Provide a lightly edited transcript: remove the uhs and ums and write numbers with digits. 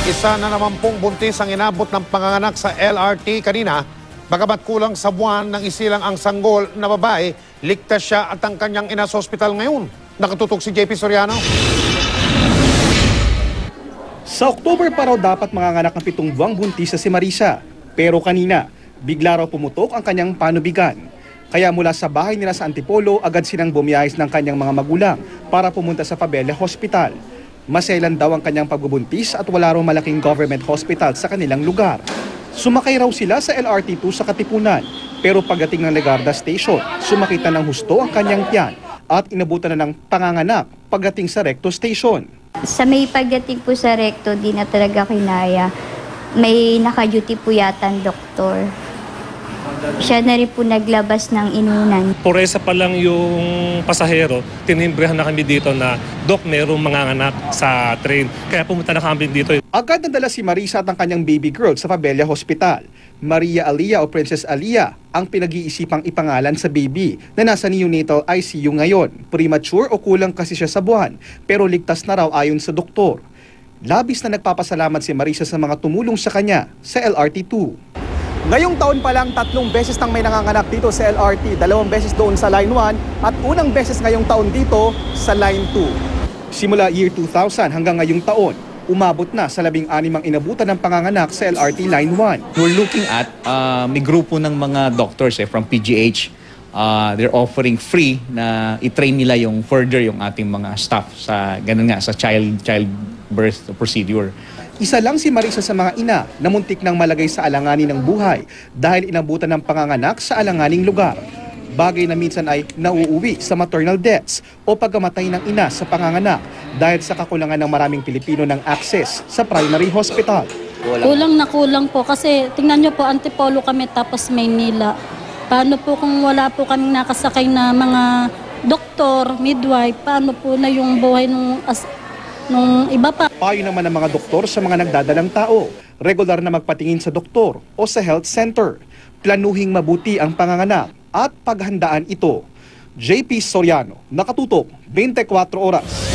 Isa na naman pong buntis ang inabot ng panganganak sa LRT kanina. Bagamat kulang sa buwan ng isilang ang sanggol na babae, ligtas siya at ang kanyang ina sa ospital ngayon. Nakatutok si JP Soriano. Sa October pa raw dapat manganganak ng 7 buwang buntis si Marisa. Pero kanina, bigla raw pumutok ang kanyang panubigan. Kaya mula sa bahay nila sa Antipolo, agad silang bumiyahis ng kanyang mga magulang para pumunta sa Fabella Hospital. Maselan daw ang kanyang pagbubuntis at wala raw malaking government hospital sa kanilang lugar. Sumakay raw sila sa LRT2 sa Katipunan, pero pagdating ng Legarda Station, sumakita ng husto ang kanyang tiyan at inabutan na ng panganganak pagdating sa Recto Station. Sa may pagdating po sa Recto, di na talaga kinaya. May naka-duty po yata ang doktor. Siya na rin po naglabas ng inunan. Puresa pa lang yung pasahero, tinimbrehan na kami dito na, Dok, merong manganganak sa train. Kaya pumunta na kami dito. Agad nadala si Marisa at ang kanyang baby girl sa Fabella Hospital. Maria Alia o Princess Alia ang pinag-iisipang ipangalan sa baby na nasa neonatal ICU ngayon. Premature o kulang kasi siya sa buwan, pero ligtas na raw ayon sa doktor. Labis na nagpapasalamat si Marisa sa mga tumulong sa kanya sa LRT2. Ngayong taon pa lang, 3 beses nang may nanganganak dito sa LRT, 2 beses doon sa Line 1 at unang beses ngayong taon dito sa Line 2. Simula year 2000 hanggang ngayong taon, umabot na sa 16 ang inabutan ng panganganak sa LRT Line 1. We're looking at may grupo ng mga doctors from PGH. They're offering free na i-train nila yung further yung ating mga staff sa ganun nga sa childbirth procedure. Isa lang si Marisa sa mga ina na muntik nang malagay sa alanganin ng buhay dahil inabutan ng panganganak sa alanganing lugar. Bagay na minsan ay nauuwi sa maternal deaths o pagkamatay ng ina sa panganganak dahil sa kakulangan ng maraming Pilipino ng access sa primary hospital. Kulang na kulang po kasi tingnan nyo po, Antipolo kami tapos Maynila. Paano po kung wala po kaming nakasakay na mga doktor, midwife, paano po na yung buhay nung iba pa? Payo naman ng mga doktor sa mga nagdadalang tao, regular na magpatingin sa doktor o sa health center. Planuhing mabuti ang panganganak at paghandaan ito. JP Soriano, Nakatutok, 24 Oras.